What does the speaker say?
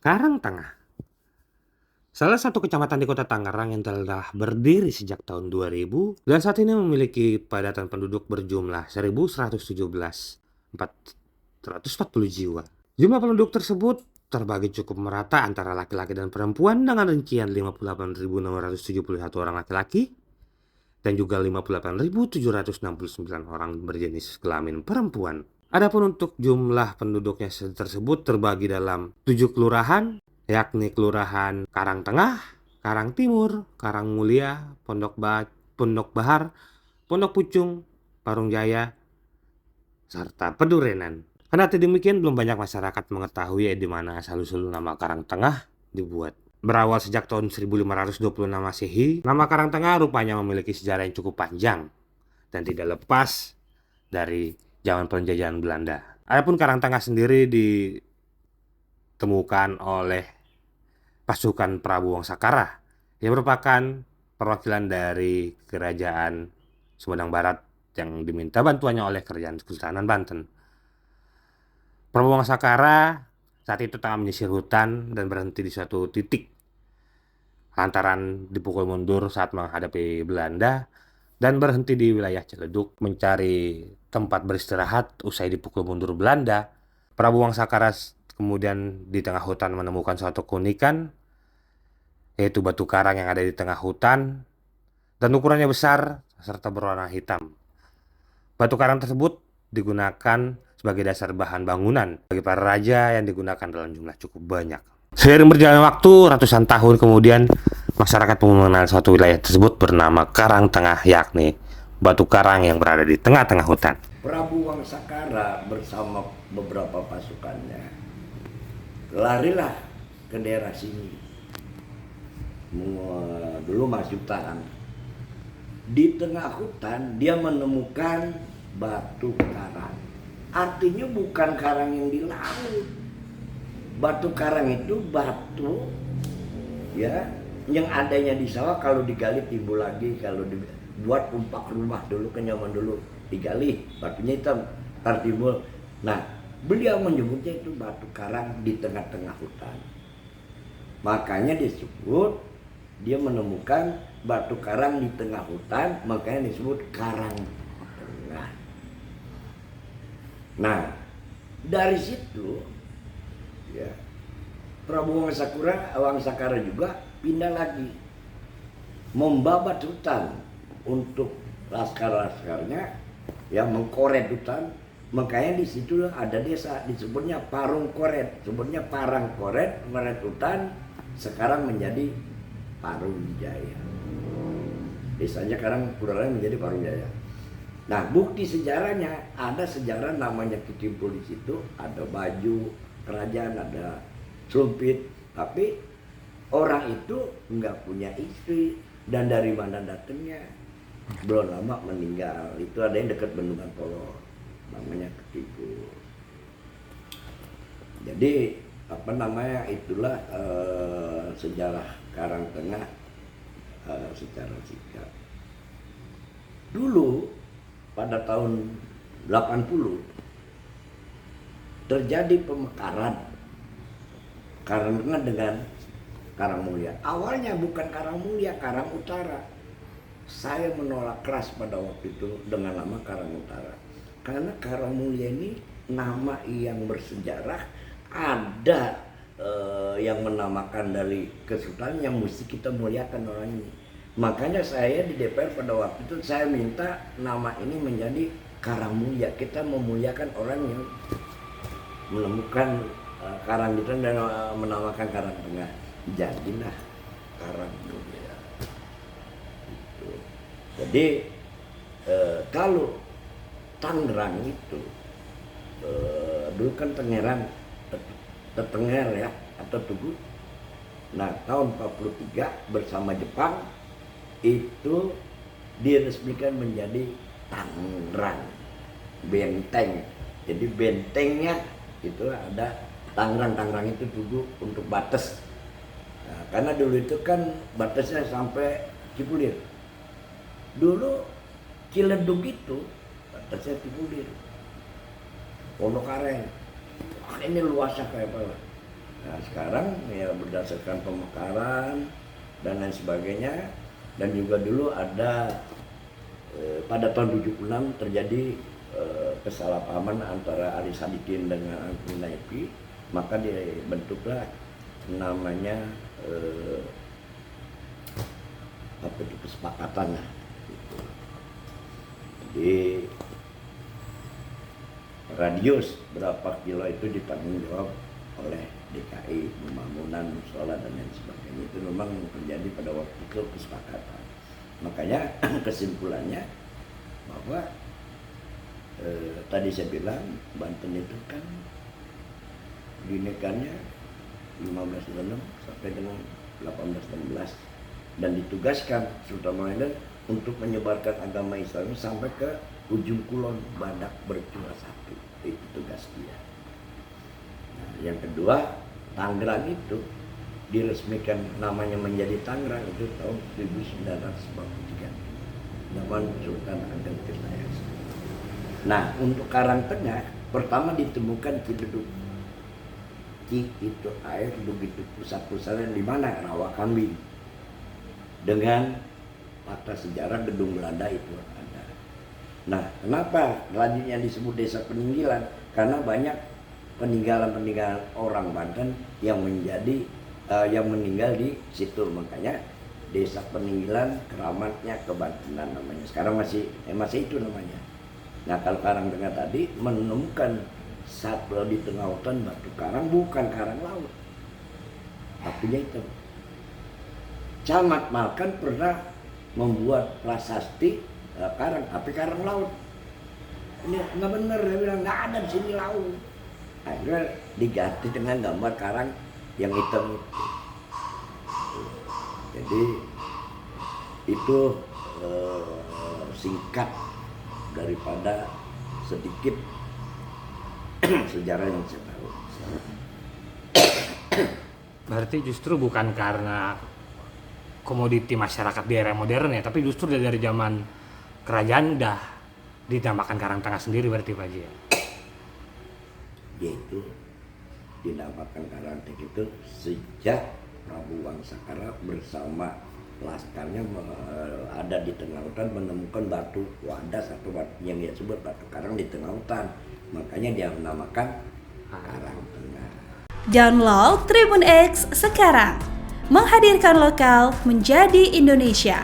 Karangtengah, salah satu kecamatan di Kota Tangerang yang telah berdiri sejak tahun 2000 dan saat ini memiliki padatan penduduk berjumlah 1.117.440 jiwa. Jumlah penduduk tersebut terbagi cukup merata antara laki-laki dan perempuan dengan rincian 58.671 orang laki-laki dan juga 58.769 orang berjenis kelamin perempuan. Adapun untuk jumlah penduduknya tersebut terbagi dalam 7 kelurahan, yakni Kelurahan Karangtengah, Karangtimur, Karangmulia, Pondok Bahar, Pondok Pucung, Parung Jaya, serta Pedurenan. Kendati demikian, belum banyak masyarakat mengetahui di mana asal-usul nama Karangtengah dibuat. Berawal sejak tahun 1526 Masehi, nama Karangtengah rupanya memiliki sejarah yang cukup panjang dan tidak lepas dari zaman penjajahan Belanda. Adapun Karangtengah sendiri ditemukan oleh pasukan Prabu Wangsakara yang merupakan perwakilan dari kerajaan Sumedang Barat yang diminta bantuannya oleh kerajaan Kesultanan Banten. Prabu Wangsakara saat itu tengah menyisir hutan dan berhenti di suatu titik lantaran dipukul mundur saat menghadapi Belanda dan berhenti di wilayah Ciledug mencari tempat beristirahat usai dipukul mundur Belanda. Prabu Wangsakara kemudian di tengah hutan menemukan suatu keunikan, yaitu batu karang yang ada di tengah hutan dan ukurannya besar serta berwarna hitam. Batu karang tersebut digunakan sebagai dasar bahan bangunan bagi para raja yang digunakan dalam jumlah cukup banyak. Seiring berjalannya waktu, ratusan tahun kemudian, masyarakat mengenal suatu wilayah tersebut bernama Karangtengah, yakni batu karang yang berada di tengah-tengah hutan. Prabu Wangsakara bersama beberapa pasukannya larilah ke daerah sini. Dulu masih hutan. Di tengah hutan dia menemukan batu karang. Artinya bukan karang yang di laut. Batu karang itu batu ya yang adanya di sawah, kalau digali timbul lagi, kalau dibuat umpak rumah dulu kan zaman dulu digali batunya hitam timbul. Nah, beliau menyebutnya itu batu karang di tengah-tengah hutan. Makanya disebut dia menemukan batu karang di tengah hutan, makanya disebut Karangtengah. Nah, dari situ ya Prabu Wangsakara juga pindah lagi membabat hutan untuk laskar-laskarnya yang mengkoret hutan. Makanya di situ ada desa disebutnya Parung Koret, sebutnya Parang Koret, koret hutan, sekarang menjadi Parung Jaya. Desanya sekarang pluralnya menjadi Parung Jaya. Nah, bukti sejarahnya ada sejarah namanya kecimpul di situ, ada baju kerajaan, ada sumpit, tapi orang itu nggak punya istri dan dari mana datangnya belum lama meninggal. Itu ada yang dekat Bendungan Polo, namanya Ketipu. Jadi apa namanya itulah sejarah Karangtengah secara singkat. Dulu pada tahun 80 terjadi pemekaran Karangtengah dengan Karangmulia. Awalnya bukan Karangmulia, Karang Utara. Saya menolak keras pada waktu itu dengan nama Karang Utara. Karena Karangmulia ini nama yang bersejarah, ada yang menamakan dari kesultanan yang mesti kita muliakan orang ini. Makanya saya di DPR pada waktu itu saya minta nama ini menjadi Karangmulia. Kita memuliakan orang yang menemukan karang itu dan menamakan Karangtengah. Jadilah Karangmulia. Gitu. Jadi kalau Tangerang itu dulu kan Tangerang Tetenger ya atau Tugu. Nah, tahun 43 bersama Jepang itu diresmikan menjadi Tangerang Benteng. Jadi bentengnya itu ada Tangerang itu Tugu untuk batas. Nah, karena dulu itu kan batasnya sampai Cipulir. Dulu Ciledug itu batasnya Cipulir, Pondok Aren. Ini luasnya kayak apa? Nah sekarang ya berdasarkan pemekaran dan lain sebagainya, dan juga dulu ada pada tahun 76 terjadi kesalahpahaman antara Ali Sadikin dengan Anggun Naipi, maka dibentuklah namanya apa itu, kesepakatan lah gitu. Jadi radius berapa kilo itu ditanggung jawab oleh DKI, pembangunan musola dan lain sebagainya, itu memang terjadi pada waktu itu kesepakatan. Makanya kesimpulannya bahwa tadi saya bilang Banten itu kan binekannya 1506 sampai dengan 1816, dan ditugaskan Sultan Mahmud untuk menyebarkan agama Islam sampai ke ujung kulon Badak Bercula satu. Itu tugas dia. Nah, yang kedua, Tangerang itu diresmikan namanya menjadi Tangerang itu tahun 1943, zaman Sultan Ageng Tirtayasa. Nah, untuk Karangtengah pertama ditemukan Ciduduk. Ci itu air, begitu pusat-pusatnya di mana? Rawa Kambing. Dengan fakta sejarah gedung Belanda itu ada. Nah, kenapa selanjutnya disebut desa peninggalan? Karena banyak peninggalan-peninggalan orang Banten yang meninggal di situ, makanya desa peninggalan keramatnya kebantenan namanya. Sekarang masih itu namanya. Nah, kalau Karangtengah tadi menemukan satu di tengah hutan batu karang, bukan karang laut, batunya itu. Camat Malkan pernah membuat prasasti karang, tapi karang laut. Ini nggak bener, dia bilang nggak ada di sini laut. Akhirnya diganti dengan gambar karang yang hitam itu. Jadi itu singkat daripada sedikit sejarah yang saya tahu. Berarti justru bukan karena komoditi masyarakat di era modern ya, tapi justru dari zaman kerajaan udah dinamakan Karangtengah sendiri berarti Pak Haji ya? Yaitu dinamakan Karangtengah itu sejak Prabu Wangsakara bersama laskarnya ada di tengah hutan menemukan batu wadas atau batu yang dia sebut batu karang di tengah hutan, makanya dia menamakan Karangtengah. Download Tribun X sekarang, menghadirkan lokal menjadi Indonesia.